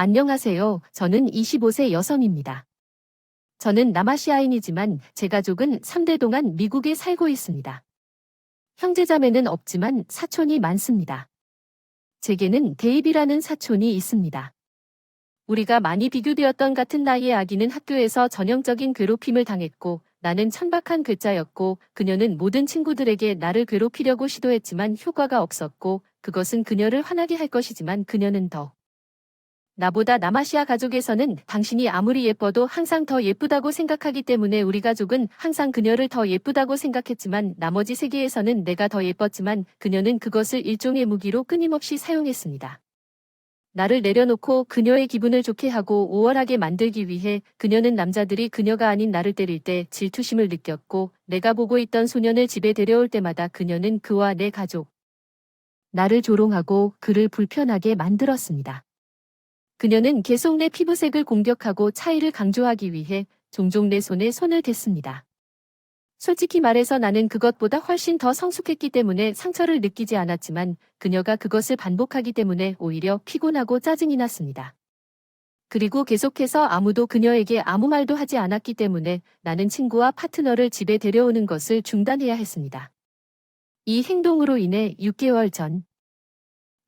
안녕하세요. 저는 25세 여성입니다. 저는 남아시아인이지만 제 가족은 3대 동안 미국에 살고 있습니다. 형제자매는 없지만 사촌이 많습니다. 제게는 데이비라는 사촌이 있습니다. 우리가 많이 비교되었던 같은 나이의 아기는 학교에서 전형적인 괴롭힘을 당했고 나는 천박한 괴짜였고 그녀는 모든 친구들에게 나를 괴롭히려고 시도했지만 효과가 없었고 그것은 그녀를 화나게 할 것이지만 그녀는 더 나보다 남아시아 가족에서는 당신이 아무리 예뻐도 항상 더 예쁘다고 생각하기 때문에 우리 가족은 항상 그녀를 더 예쁘다고 생각했지만 나머지 세계에서는 내가 더 예뻤지만 그녀는 그것을 일종의 무기로 끊임없이 사용했습니다. 나를 내려놓고 그녀의 기분을 좋게 하고 우월하게 만들기 위해 그녀는 남자들이 그녀가 아닌 나를 때릴 때 질투심을 느꼈고 내가 보고 있던 소년을 집에 데려올 때마다 그녀는 그와 내 가족, 나를 조롱하고 그를 불편하게 만들었습니다. 그녀는 계속 내 피부색을 공격하고 차이를 강조하기 위해 종종 내 손에 손을 댔습니다. 솔직히 말해서 나는 그것보다 훨씬 더 성숙했기 때문에 상처를 느끼지 않았지만 그녀가 그것을 반복하기 때문에 오히려 피곤하고 짜증이 났습니다. 그리고 계속해서 아무도 그녀에게 아무 말도 하지 않았기 때문에 나는 친구와 파트너를 집에 데려오는 것을 중단해야 했습니다. 이 행동으로 인해 6개월 전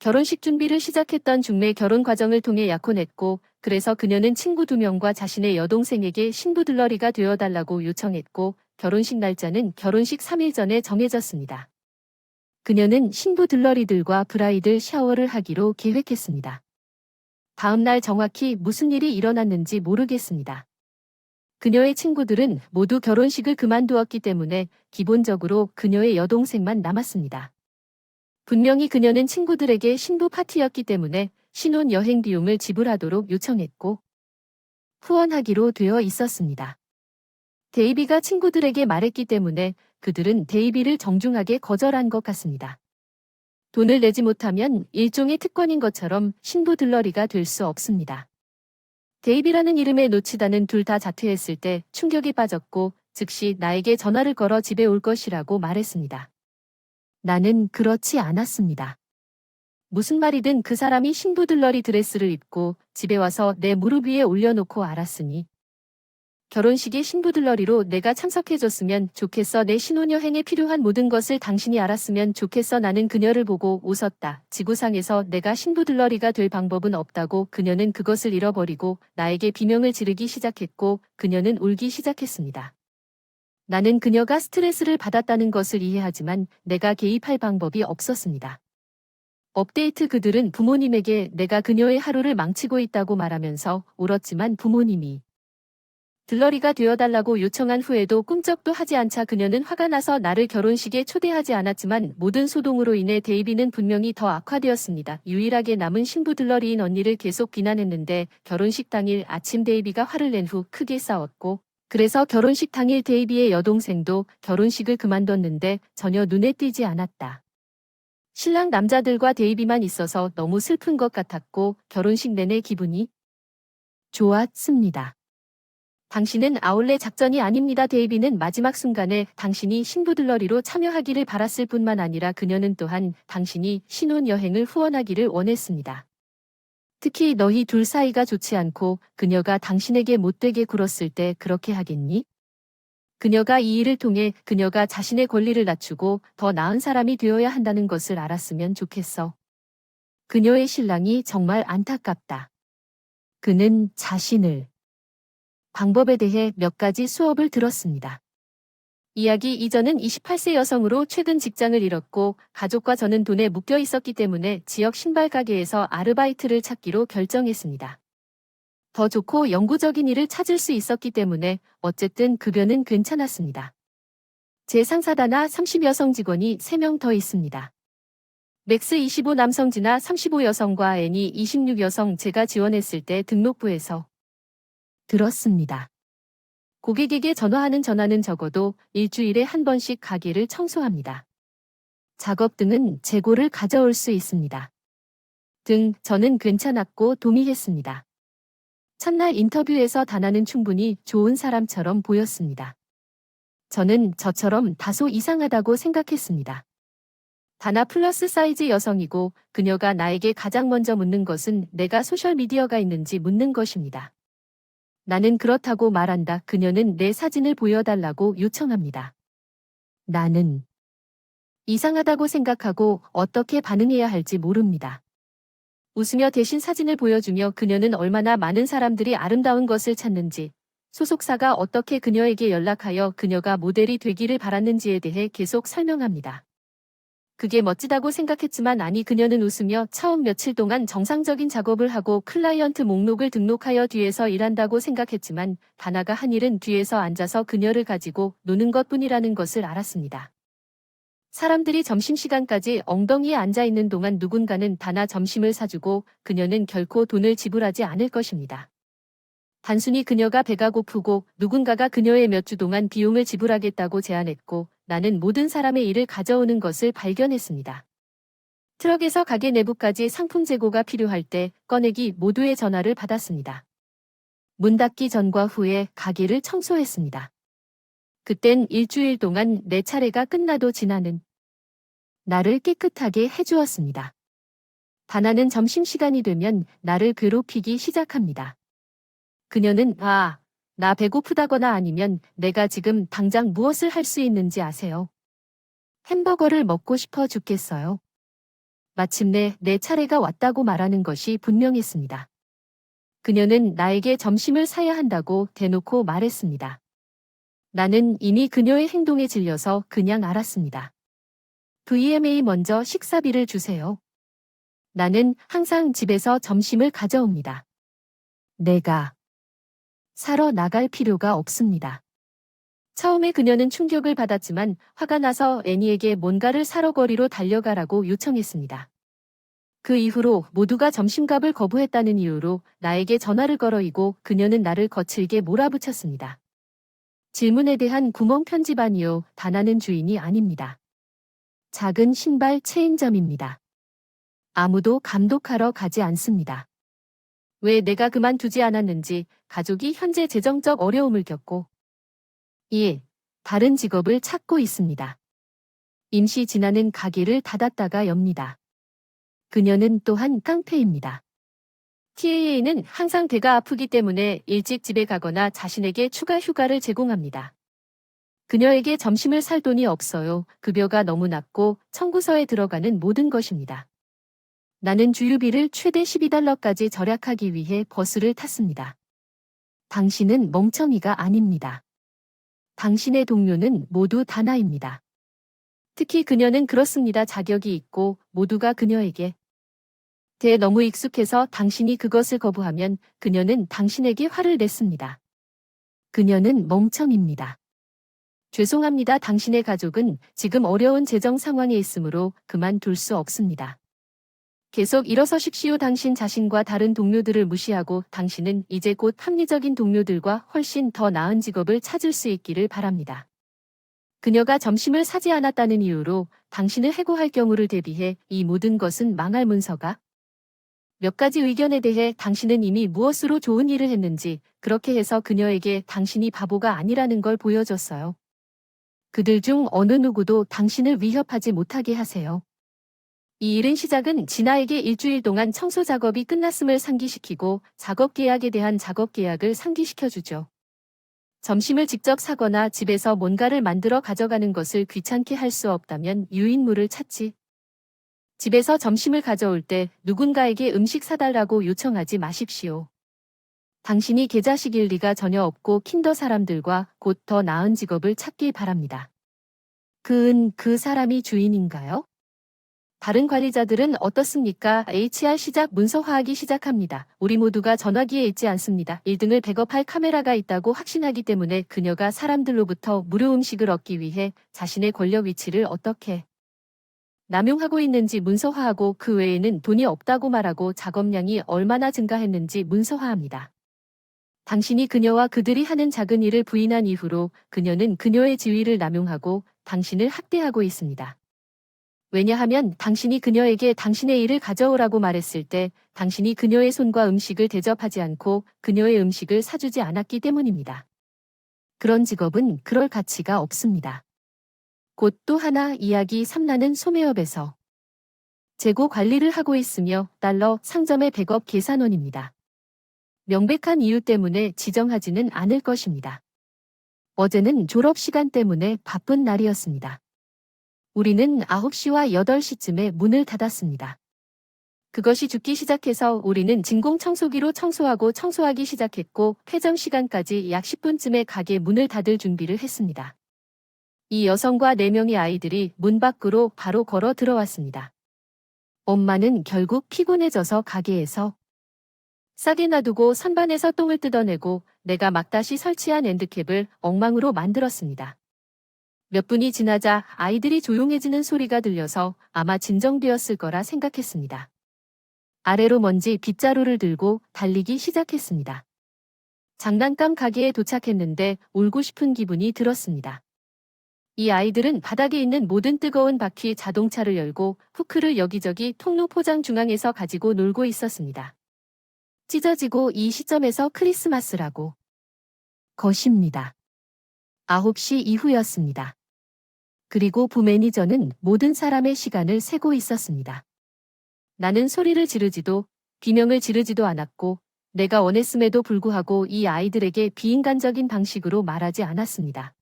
결혼식 준비를 시작했던 중매 결혼 과정을 통해 약혼했고 그래서 그녀는 친구 2명과 자신의 여동생에게 신부들러리가 되어달라고 요청했고 결혼식 날짜는 결혼식 3일 전에 정해졌습니다. 그녀는 신부들러리들과 브라이들 샤워를 하기로 계획했습니다. 다음 날 정확히 무슨 일이 일어났는지 모르겠습니다. 그녀의 친구들은 모두 결혼식을 그만두었기 때문에 기본적으로 그녀의 여동생만 남았습니다. 분명히 그녀는 친구들에게 신부 파티였기 때문에 신혼 여행 비용을 지불하도록 요청했고 후원하기로 되어 있었습니다. 데이비가 친구들에게 말했기 때문에 그들은 데이비를 정중하게 거절한 것 같습니다. 돈을 내지 못하면 일종의 특권인 것처럼 신부 들러리가 될 수 없습니다. 데이비라는 이름에 놓치다는 둘 다 자퇴했을 때 충격에 빠졌고 즉시 나에게 전화를 걸어 집에 올 것이라고 말했습니다. 나는 그렇지 않았습니다. 무슨 말이든 그 사람이 신부들러리 드레스를 입고 집에 와서 내 무릎 위에 올려놓고 알았으니 결혼식에 신부들러리로 내가 참석해줬으면 좋겠어. 내 신혼여행에 필요한 모든 것을 당신이 알았으면 좋겠어. 나는 그녀를 보고 웃었다. 지구상에서 내가 신부들러리가 될 방법은 없다고 그녀는 그것을 잃어버리고 나에게 비명을 지르기 시작했고 그녀는 울기 시작했습니다. 나는 그녀가 스트레스를 받았다는 것을 이해하지만 내가 개입할 방법이 없었습니다. 업데이트 그들은 부모님에게 내가 그녀의 하루를 망치고 있다고 말하면서 울었지만 부모님이 들러리가 되어달라고 요청한 후에도 꿈쩍도 하지 않자 그녀는 화가 나서 나를 결혼식에 초대하지 않았지만 모든 소동으로 인해 데이비는 분명히 더 악화되었습니다. 유일하게 남은 신부 들러리인 언니를 계속 비난했는데 결혼식 당일 아침 데이비가 화를 낸 후 크게 싸웠고 그래서 결혼식 당일 데이비의 여동생도 결혼식을 그만뒀는데 전혀 눈에 띄지 않았다. 신랑 남자들과 데이비만 있어서 너무 슬픈 것 같았고 결혼식 내내 기분이 좋았습니다. 당신은 아울렛 작전이 아닙니다. 데이비는 마지막 순간에 당신이 신부들러리로 참여하기를 바랐을 뿐만 아니라 그녀는 또한 당신이 신혼여행을 후원하기를 원했습니다. 특히 너희 둘 사이가 좋지 않고 그녀가 당신에게 못되게 굴었을 때 그렇게 하겠니? 그녀가 이 일을 통해 그녀가 자신의 권리를 낮추고 더 나은 사람이 되어야 한다는 것을 알았으면 좋겠어. 그녀의 신랑이 정말 안타깝다. 그는 자신을 방법에 대해 몇 가지 수업을 들었습니다. 이야기 이전은 28세 여성으로 최근 직장을 잃었고 가족과 저는 돈에 묶여 있었기 때문에 지역 신발 가게에서 아르바이트를 찾기로 결정했습니다. 더 좋고 영구적인 일을 찾을 수 있었기 때문에 어쨌든 급여는 괜찮았습니다. 제 상사다나 30 여성 직원이 3명 더 있습니다. 맥스 25 남성지나 35 여성과 애니 26 여성 제가 지원했을 때 등록부에서 들었습니다. 고객에게 전화하는 전화는 적어도 일주일에 한 번씩 가게를 청소합니다. 작업 등은 재고를 가져올 수 있습니다. 저는 괜찮았고 동의했습니다. 첫날 인터뷰에서 다나는 충분히 좋은 사람처럼 보였습니다. 저는 저처럼 다소 이상하다고 생각했습니다. 다나 플러스 사이즈 여성이고 그녀가 나에게 가장 먼저 묻는 것은 내가 소셜미디어가 있는지 묻는 것입니다. 나는 그렇다고 말한다. 그녀는 내 사진을 보여달라고 요청합니다. 나는 이상하다고 생각하고 어떻게 반응해야 할지 모릅니다. 웃으며 대신 사진을 보여주며 그녀는 얼마나 많은 사람들이 아름다운 것을 찾는지, 소속사가 어떻게 그녀에게 연락하여 그녀가 모델이 되기를 바랐는지에 대해 계속 설명합니다. 그게 멋지다고 생각했지만 아니 그녀는 웃으며 처음 며칠 동안 정상적인 작업을 하고 클라이언트 목록을 등록하여 뒤에서 일한다고 생각했지만 다나가 한 일은 뒤에서 앉아서 그녀를 가지고 노는 것뿐이라는 것을 알았습니다. 사람들이 점심시간까지 엉덩이에 앉아있는 동안 누군가는 다나 점심을 사주고 그녀는 결코 돈을 지불하지 않을 것입니다. 단순히 그녀가 배가 고프고 누군가가 그녀의 몇 주 동안 비용을 지불하겠다고 제안했고 나는 모든 사람의 일을 가져오는 것을 발견했습니다. 트럭에서 가게 내부까지 상품 재고가 필요할 때 꺼내기 모두의 전화를 받았습니다. 문 닫기 전과 후에 가게를 청소했습니다. 그땐 일주일 동안 내 차례가 끝나도 지나는 나를 깨끗하게 해주었습니다. 다나는 점심시간이 되면 나를 괴롭히기 시작합니다. 그녀는 나 배고프다거나 아니면 내가 지금 당장 무엇을 할 수 있는지 아세요? 햄버거를 먹고 싶어 죽겠어요. 마침내 내 차례가 왔다고 말하는 것이 분명했습니다. 그녀는 나에게 점심을 사야 한다고 대놓고 말했습니다. 나는 이미 그녀의 행동에 질려서 그냥 알았습니다. VMA 먼저 식사비를 주세요. 나는 항상 집에서 점심을 가져옵니다. 내가 사러 나갈 필요가 없습니다. 처음에 그녀는 충격을 받았지만 화가 나서 애니에게 뭔가를 사러 거리로 달려가라고 요청했습니다. 그 이후로 모두가 점심값을 거부했다는 이유로 나에게 전화를 걸어이고 그녀는 나를 거칠게 몰아붙였습니다. 질문에 대한 구멍 편집아니요. 다나는 주인이 아닙니다. 작은 신발 체인점입니다. 아무도 감독하러 가지 않습니다. 왜 내가 그만두지 않았는지 가족이 현재 재정적 어려움을 겪고 다른 직업을 찾고 있습니다. 임시 지나는 가게를 닫았다가 엽니다. 그녀는 또한 깡패입니다. TAA는 항상 배가 아프기 때문에 일찍 집에 가거나 자신에게 추가 휴가를 제공합니다. 그녀에게 점심을 살 돈이 없어요. 급여가 너무 낮고 청구서에 들어가는 모든 것입니다. 나는 주유비를 최대 $12까지 절약하기 위해 버스를 탔습니다. 당신은 멍청이가 아닙니다. 당신의 동료는 모두 다나입니다. 특히 그녀는 그렇습니다. 자격이 있고 모두가 그녀에게 너무 익숙해서 당신이 그것을 거부하면 그녀는 당신에게 화를 냈습니다. 그녀는 멍청입니다. 죄송합니다. 당신의 가족은 지금 어려운 재정 상황에 있으므로 그만둘 수 없습니다. 계속 일어서십시오. 당신 자신과 다른 동료들을 무시하고 당신은 이제 곧 합리적인 동료들과 훨씬 더 나은 직업을 찾을 수 있기를 바랍니다. 그녀가 점심을 사지 않았다는 이유로 당신을 해고할 경우를 대비해 이 모든 것은 망할 문서가 몇 가지 의견에 대해 당신은 이미 무엇으로 좋은 일을 했는지 그렇게 해서 그녀에게 당신이 바보가 아니라는 걸 보여줬어요. 그들 중 어느 누구도 당신을 위협하지 못하게 하세요. 이 일은 시작은 진아에게 일주일 동안 청소 작업이 끝났음을 상기시키고 작업 계약에 대한 작업 계약을 상기시켜주죠. 점심을 직접 사거나 집에서 뭔가를 만들어 가져가는 것을 귀찮게 할 수 없다면 유인물을 찾지. 집에서 점심을 가져올 때 누군가에게 음식 사달라고 요청하지 마십시오. 당신이 계자식일 리가 전혀 없고 킨더 사람들과 곧 더 나은 직업을 찾길 바랍니다. 그 사람이 주인인가요? 다른 관리자들은 어떻습니까? HR 시작 문서화하기 시작합니다. 우리 모두가 전화기에 있지 않습니다. 1등을 백업할 카메라가 있다고 확신하기 때문에 그녀가 사람들로부터 무료 음식을 얻기 위해 자신의 권력 위치를 어떻게 남용하고 있는지 문서화하고 그 외에는 돈이 없다고 말하고 작업량이 얼마나 증가했는지 문서화합니다. 당신이 그녀와 그들이 하는 작은 일을 부인한 이후로 그녀는 그녀의 지위를 남용하고 당신을 학대하고 있습니다. 왜냐하면 당신이 그녀에게 당신의 일을 가져오라고 말했을 때 당신이 그녀의 손과 음식을 대접하지 않고 그녀의 음식을 사주지 않았기 때문입니다. 그런 직업은 그럴 가치가 없습니다. 곧 또 하나 이야기 3라는 소매업에서 재고 관리를 하고 있으며 달러 상점의 백업 계산원입니다. 명백한 이유 때문에 지정하지는 않을 것입니다. 어제는 졸업 시간 때문에 바쁜 날이었습니다. 우리는 9시와 8시쯤에 문을 닫았습니다. 그것이 죽기 시작해서 우리는 진공 청소기로 청소하고 청소하기 시작했고 폐점 시간까지 약 10분쯤에 가게 문을 닫을 준비를 했습니다. 이 여성과 4명의 아이들이 문 밖으로 바로 걸어 들어왔습니다. 엄마는 결국 피곤해져서 가게에서 싸게 놔두고 선반에서 똥을 뜯어내고 내가 막 다시 설치한 엔드캡을 엉망으로 만들었습니다. 몇 분이 지나자 아이들이 조용해지는 소리가 들려서 아마 진정되었을 거라 생각했습니다. 아래로 먼지 빗자루를 들고 달리기 시작했습니다. 장난감 가게에 도착했는데 울고 싶은 기분이 들었습니다. 이 아이들은 바닥에 있는 모든 뜨거운 바퀴 자동차를 열고 후크를 여기저기 통로 포장 중앙에서 가지고 놀고 있었습니다. 찢어지고 이 시점에서 크리스마스라고 것입니다. 9시 이후였습니다. 그리고 부매니저는 모든 사람의 시간을 세고 있었습니다. 나는 소리를 지르지도 비명을 지르지도 않았고 내가 원했음에도 불구하고 이 아이들에게 비인간적인 방식으로 말하지 않았습니다.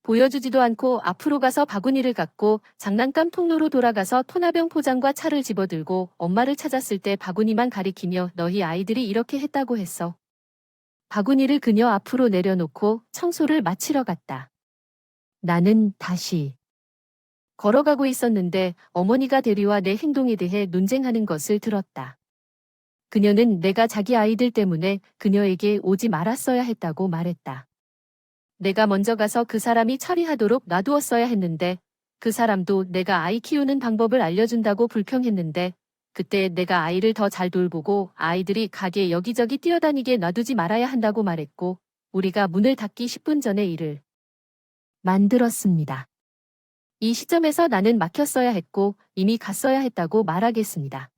보여주지도 않고 앞으로 가서 바구니를 갖고 장난감 통로로 돌아가서 토나병 포장과 차를 집어들고 엄마를 찾았을 때 바구니만 가리키며 너희 아이들이 이렇게 했다고 했어. 바구니를 그녀 앞으로 내려놓고 청소를 마치러 갔다. 나는 다시 걸어가고 있었는데 어머니가 대리와 내 행동에 대해 논쟁하는 것을 들었다. 그녀는 내가 자기 아이들 때문에 그녀에게 오지 말았어야 했다고 말했다. 내가 먼저 가서 그 사람이 처리하도록 놔두었어야 했는데 그 사람도 내가 아이 키우는 방법을 알려준다고 불평했는데 그때 내가 아이를 더 잘 돌보고 아이들이 가게 여기저기 뛰어다니게 놔두지 말아야 한다고 말했고 우리가 문을 닫기 10분 전에 일을 만들었습니다. 이 시점에서 나는 막혔어야 했고 이미 갔어야 했다고 말하겠습니다.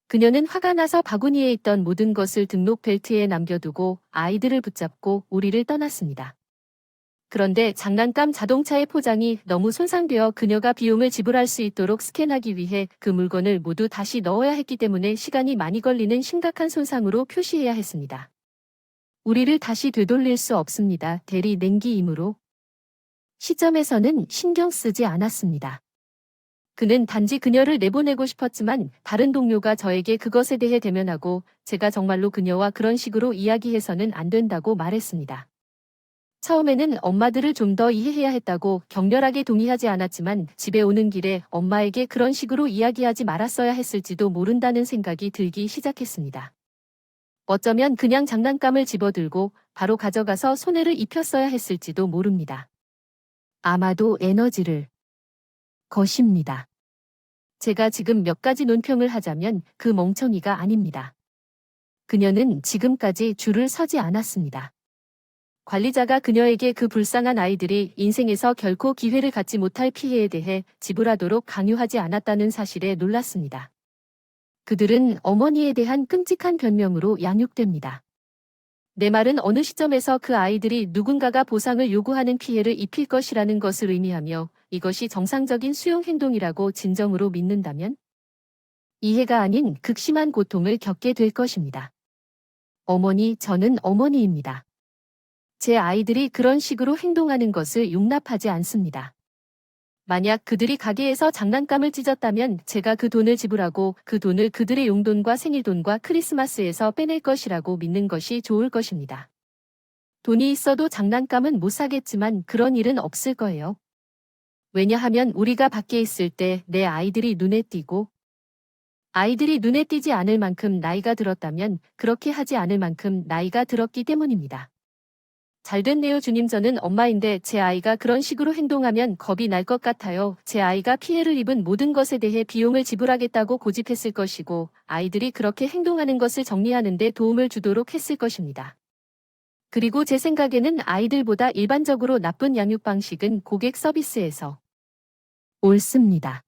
그녀는 화가 나서 바구니에 있던 모든 것을 등록 벨트에 남겨두고 아이들을 붙잡고 우리를 떠났습니다. 그런데 장난감 자동차의 포장이 너무 손상되어 그녀가 비용을 지불할 수 있도록 스캔하기 위해 그 물건을 모두 다시 넣어야 했기 때문에 시간이 많이 걸리는 심각한 손상으로 표시해야 했습니다. 우리를 다시 되돌릴 수 없습니다. 대리 냉기이므로. 시점에서는 신경 쓰지 않았습니다. 그는 단지 그녀를 내보내고 싶었지만 다른 동료가 저에게 그것에 대해 대면하고 제가 정말로 그녀와 그런 식으로 이야기해서는 안 된다고 말했습니다. 처음에는 엄마들을 좀 더 이해해야 했다고 격렬하게 동의하지 않았지만 집에 오는 길에 엄마에게 그런 식으로 이야기하지 말았어야 했을지도 모른다는 생각이 들기 시작했습니다. 어쩌면 그냥 장난감을 집어들고 바로 가져가서 손해를 입혔어야 했을지도 모릅니다. 아마도 에너지를 것입니다. 제가 지금 몇 가지 논평을 하자면 그 멍청이가 아닙니다. 그녀는 지금까지 줄을 서지 않았습니다. 관리자가 그녀에게 그 불쌍한 아이들이 인생에서 결코 기회를 갖지 못할 피해에 대해 지불하도록 강요하지 않았다는 사실에 놀랐습니다. 그들은 어머니에 대한 끔찍한 변명으로 양육됩니다. 내 말은 어느 시점에서 그 아이들이 누군가가 보상을 요구하는 피해를 입힐 것이라는 것을 의미하며 이것이 정상적인 수용 행동이라고 진정으로 믿는다면 이해가 아닌 극심한 고통을 겪게 될 것입니다. 어머니, 저는 어머니입니다. 제 아이들이 그런 식으로 행동하는 것을 용납하지 않습니다. 만약 그들이 가게에서 장난감을 찢었다면 제가 그 돈을 지불하고 그 돈을 그들의 용돈과 생일돈과 크리스마스에서 빼낼 것이라고 믿는 것이 좋을 것입니다. 돈이 있어도 장난감은 못 사겠지만 그런 일은 없을 거예요. 왜냐하면 우리가 밖에 있을 때 내 아이들이 눈에 띄고 아이들이 눈에 띄지 않을 만큼 나이가 들었다면 그렇게 하지 않을 만큼 나이가 들었기 때문입니다. 잘됐네요 주님 저는 엄마인데 제 아이가 그런 식으로 행동하면 겁이 날 것 같아요. 제 아이가 피해를 입은 모든 것에 대해 비용을 지불하겠다고 고집했을 것이고 아이들이 그렇게 행동하는 것을 정리하는 데 도움을 주도록 했을 것입니다. 그리고 제 생각에는 아이들보다 일반적으로 나쁜 양육 방식은 고객 서비스에서 옳습니다.